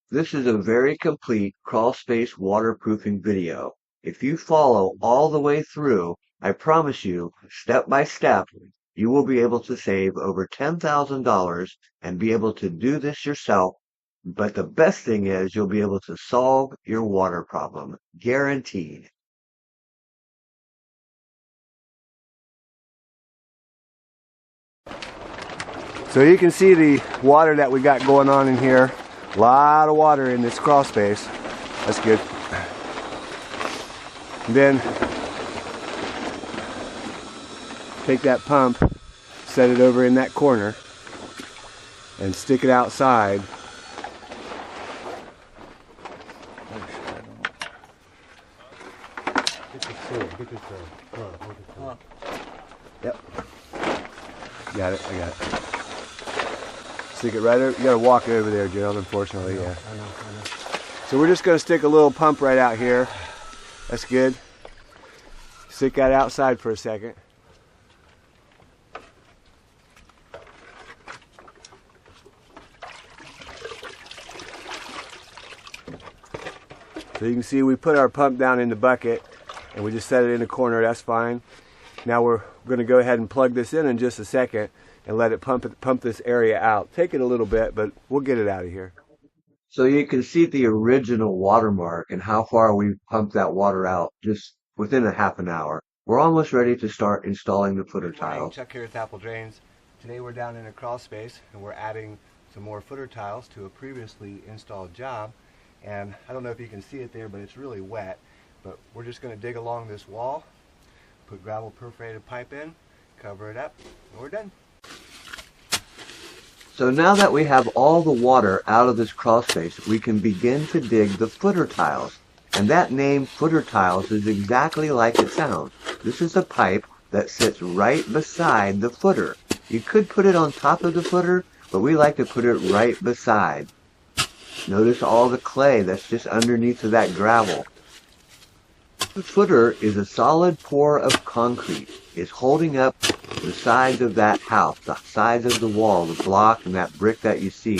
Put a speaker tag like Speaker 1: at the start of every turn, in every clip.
Speaker 1: This is a very complete crawl space waterproofing video. If you follow all the way through, I promise you, step by step, you will be able to save over $10,000 and be able to do this yourself. But the best thing is you'll be able to solve your water problem. Guaranteed.
Speaker 2: So you can see the water that we got going on in here. A lot of water in this crawl space. That's good. And then take that pump, set it over in that corner, and stick it outside. Yep. Got it, I got it. Stick it right over, you gotta walk it over there, Gerald, unfortunately, yeah. I know. So we're just gonna stick a little pump right out here. That's good. Stick that outside for a second. So you can see we put our pump down in the bucket and we just set it in the corner, that's fine. Now we're gonna go ahead and plug this in just a second and let it pump this area out. Take it a little bit, but we'll get it out of here.
Speaker 1: So you can see the original watermark and how far we pumped that water out just within a half an hour. We're almost ready to start installing the footer tiles.
Speaker 2: Chuck here at Apple Drains. Today we're down in a crawl space and we're adding some more footer tiles to a previously installed job. And I don't know if you can see it there, but it's really wet. But we're just going to dig along this wall, put gravel perforated pipe in, cover it up, and we're done.
Speaker 1: So now that we have all the water out of this crawl space, we can begin to dig the footer tiles. And that name, footer tiles, is exactly like it sounds. This is a pipe that sits right beside the footer. You could put it on top of the footer, but we like to put it right beside. Notice all the clay that's just underneath of that gravel. The footer is a solid pour of concrete. It's holding up the sides of that house, the sides of the wall, the block, and that brick that you see.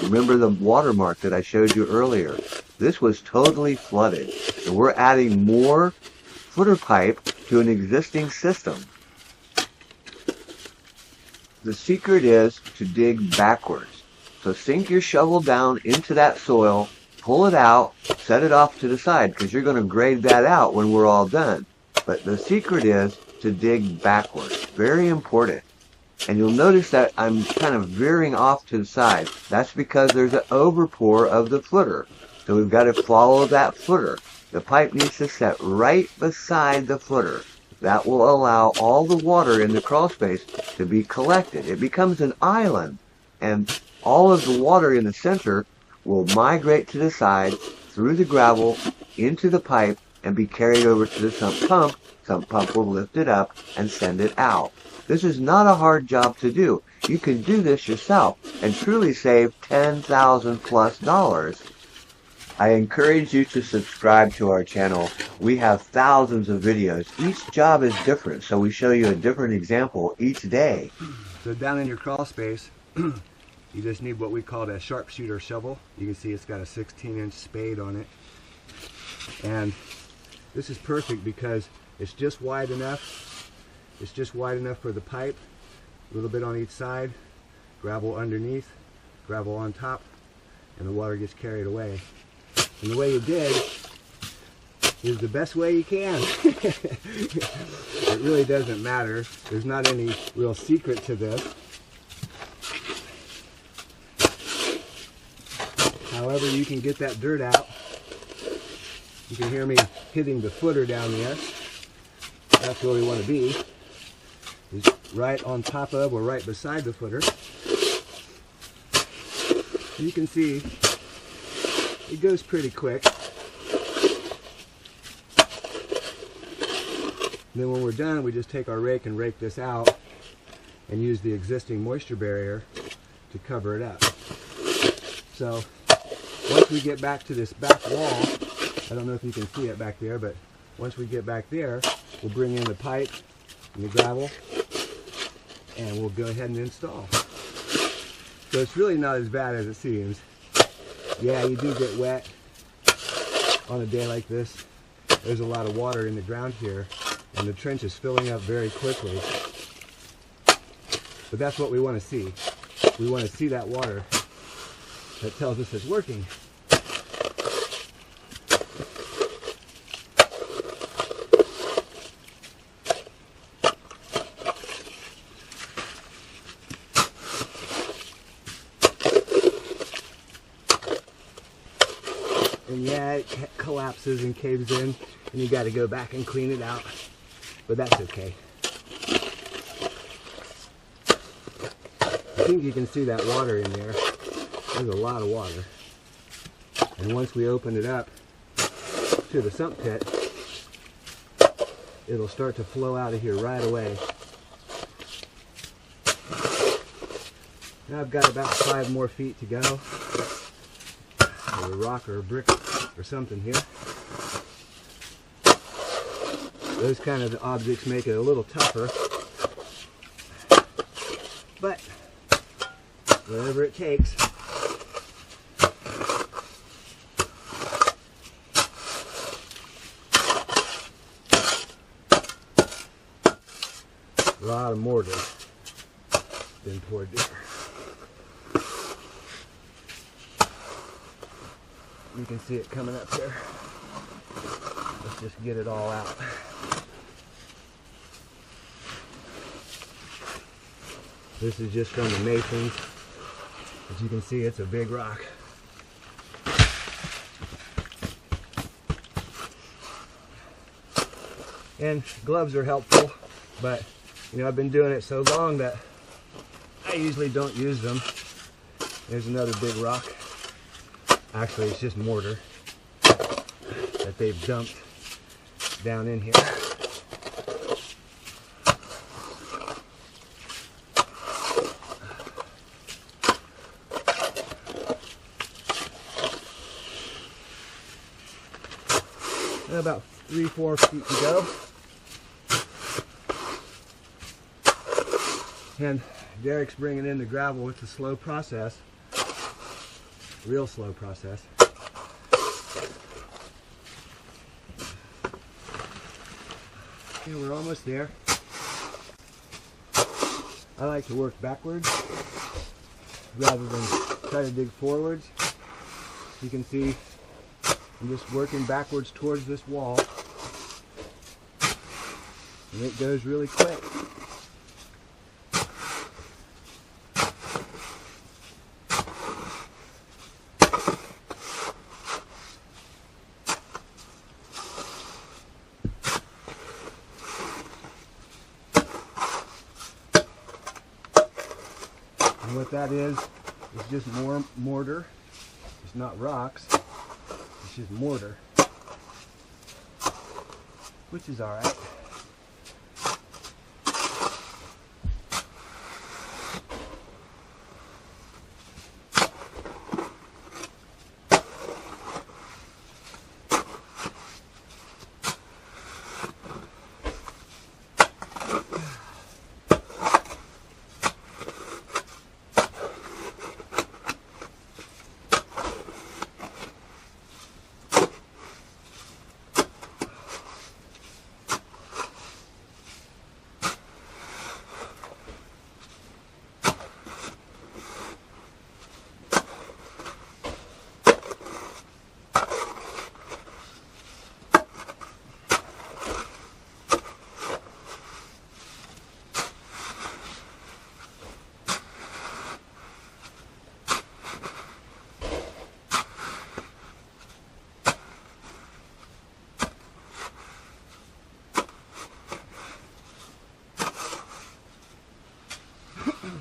Speaker 1: Remember the watermark that I showed you earlier? This was totally flooded, and we're adding more footer pipe to an existing system. The secret is to dig backwards. So sink your shovel down into that soil, pull it out, set it off to the side, because you're going to grade that out when we're all done. But the secret is to dig backwards. Very important. And you'll notice that I'm kind of veering off to the side. That's because there's an overpour of the footer. So we've got to follow that footer. The pipe needs to set right beside the footer. That will allow all the water in the crawl space to be collected. It becomes an island. And all of the water in the center will migrate to the side, through the gravel, into the pipe, and be carried over to the sump pump. Sump pump will lift it up and send it out. This is not a hard job to do. You can do this yourself and truly save $10,000+ I encourage you to subscribe to our channel. We have thousands of videos. Each job is different, so we show you a different example each day.
Speaker 2: So down in your crawl space, you just need what we call a sharpshooter shovel. You can see it's got a 16-inch spade on it. And this is perfect because it's just wide enough. It's just wide enough for the pipe. A little bit on each side. Gravel underneath. Gravel on top. And the water gets carried away. And the way you dig is the best way you can. It really doesn't matter. There's not any real secret to this. However, you can get that dirt out. You can hear me hitting the footer down there. That's where we want to be. Is right on top of or right beside the footer. You can see it goes pretty quick. Then when we're done, we just take our rake and rake this out and use the existing moisture barrier to cover it up. So once we get back to this back wall, I don't know if you can see it back there, but once we get back there, we'll bring in the pipe and the gravel and we'll go ahead and install. So it's really not as bad as it seems. Yeah, you do get wet on a day like this. There's a lot of water in the ground here, and the trench is filling up very quickly. But that's what we want to see. We want to see that water. That tells us it's working. And yeah, it collapses and caves in, and you got to go back and clean it out. But that's okay. I think you can see that water in there. There's a lot of water. And once we open it up to the sump pit, it'll start to flow out of here right away. Now I've got about 5 more feet to go. There's a rock or a brick or something here. Those kind of objects make it a little tougher. But whatever it takes. A lot of mortar been poured there. You can see it coming up here. Let's just get it all out. This is just from the masons. As you can see, it's a big rock. And gloves are helpful, but you know, I've been doing it so long that I usually don't use them. There's another big rock. Actually, it's just mortar that they've dumped down in here. And about 3-4 feet to go. And Derek's bringing in the gravel with the slow process. Real slow process. Okay, we're almost there. I like to work backwards rather than try to dig forwards. You can see I'm just working backwards towards this wall. And it goes really quick. And what that is just more mortar. It's not rocks, it's just mortar, which is alright.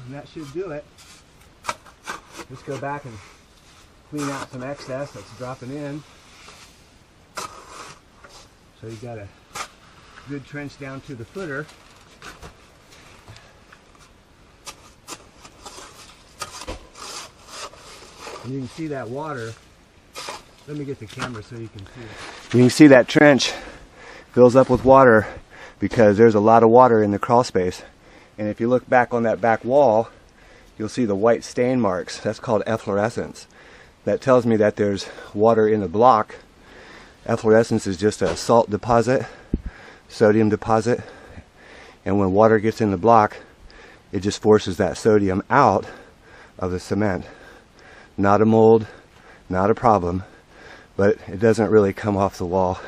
Speaker 2: And that should do it. Just go back and clean out some excess that's dropping in. So you got a good trench down to the footer. And you can see that water. Let me get the camera so you can see it. You can see that trench fills up with water because there's a lot of water in the crawl space. And if you look back on that back wall, you'll see the white stain marks. That's called efflorescence. that tells me that there's water in the block. Efflorescence is just a salt deposit, sodium deposit, and when water gets in the block, it just forces that sodium out of the cement. Not a mold, not a problem, but it doesn't really come off the wall.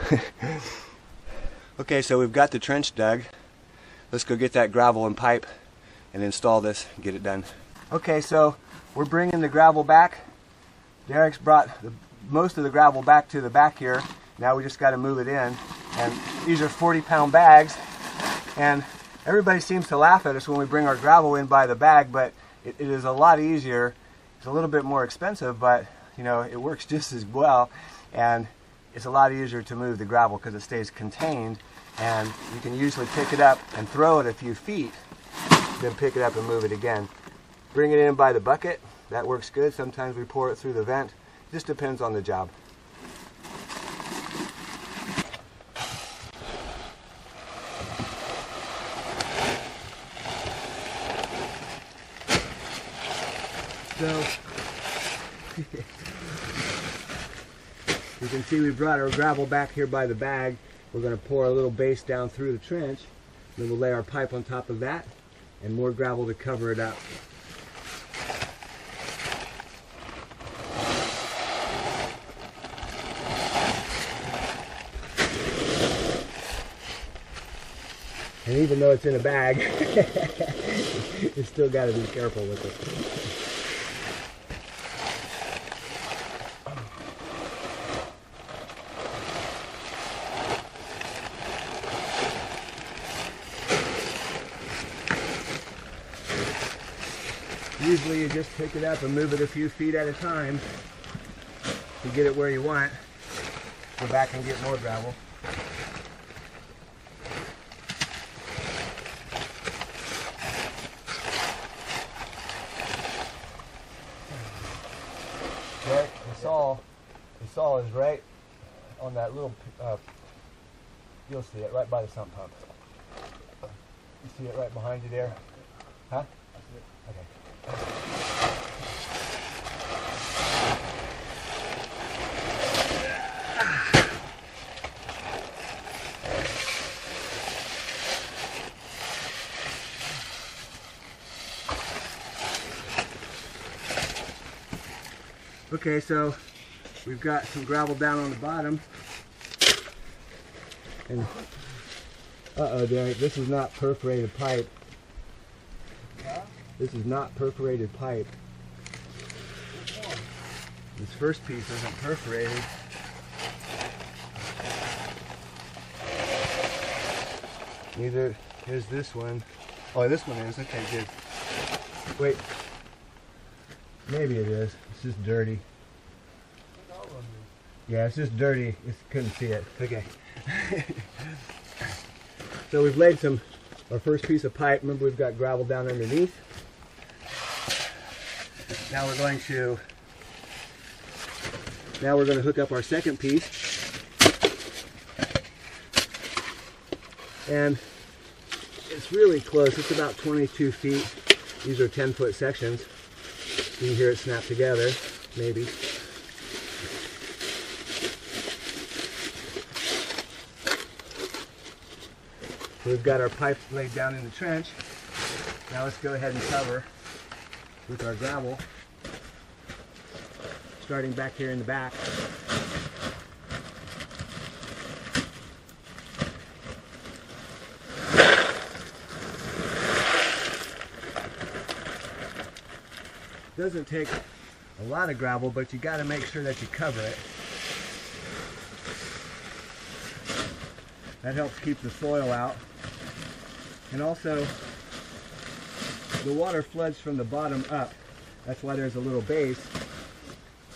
Speaker 2: Okay, so we've got the trench dug. Let's go get that gravel and pipe and install this and get it done. Okay, so we're bringing the gravel back. Derek's brought most of the gravel back to the back here. Now we just got to move it in. And these are 40-pound bags. And everybody seems to laugh at us when we bring our gravel in by the bag, but it is a lot easier. It's a little bit more expensive, but you know, it works just as well. And it's a lot easier to move the gravel because it stays contained. And you can usually pick it up and throw it a few feet, then pick it up and move it again. Bring it in by the bucket. That works good. Sometimes we pour it through the vent. Just depends on the job. So, you can see we brought our gravel back here by the bag. We're going to pour a little base down through the trench. Then we'll lay our pipe on top of that and more gravel to cover it up. And even though it's in a bag, you still got to be careful with it. Usually you just pick it up and move it a few feet at a time to get it where you want. Go back and get more gravel. Right, the saw is right on that little, you'll see it right by the sump pump. You see it right behind you there? Huh? Okay. Okay, so we've got some gravel down on the bottom. And uh-oh, Derek, this is not perforated pipe. This is not perforated pipe. This first piece isn't perforated. Neither is this one. Oh, this one is. Okay, good. Wait. Maybe it is. It's just dirty. Yeah, it's just dirty. You couldn't see it. Okay. So we've laid our first piece of pipe. Remember, we've got gravel down underneath. Now we're going to hook up our second piece. And it's really close. It's about 22 feet. These are 10-foot sections. You can hear it snap together, maybe. We've got our pipe laid down in the trench. Now let's go ahead and cover with our gravel, starting back here in the back. Doesn't take a lot of gravel, but you got to make sure that you cover it. That helps keep the soil out. And also, the water floods from the bottom up. That's why there's a little base,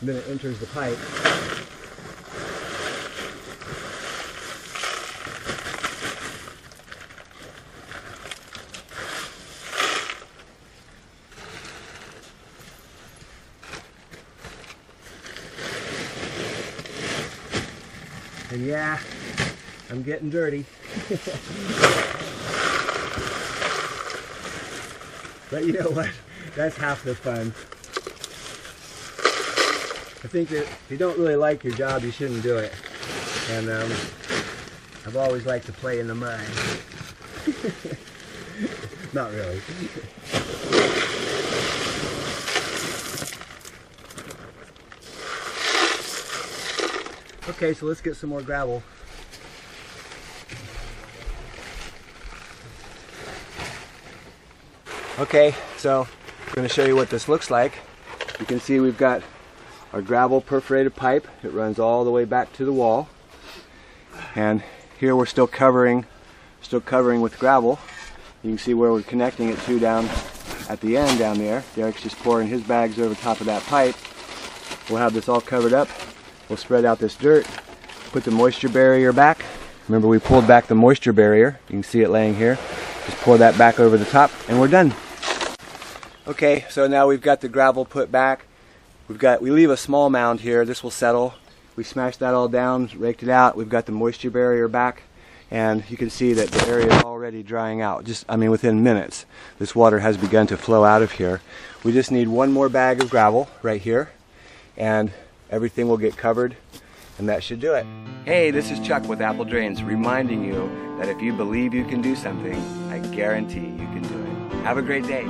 Speaker 2: and then it enters the pipe. And yeah, I'm getting dirty. But you know what? That's half the fun. I think that if you don't really like your job, you shouldn't do it. And I've always liked to play in the mud. Not really. Okay, so let's get some more gravel. Okay, so I'm going to show you what this looks like. You can see we've got our gravel perforated pipe. It runs all the way back to the wall. And here we're still covering with gravel. You can see where we're connecting it to down at the end down there. Derek's just pouring his bags over top of that pipe. We'll have this all covered up. We'll spread out this dirt, put the moisture barrier back. Remember, we pulled back the moisture barrier. You can see it laying here. Just pour that back over the top and we're done. Okay, so now we've got the gravel put back. We leave a small mound here. This will settle. We smashed that all down, raked it out. We've got the moisture barrier back, and you can see that the area is already drying out. Within minutes, this water has begun to flow out of here. We just need one more bag of gravel right here, and everything will get covered, and that should do it. Hey, this is Chuck with Apple Drains, reminding you that if you believe you can do something, I guarantee you can do it. Have a great day.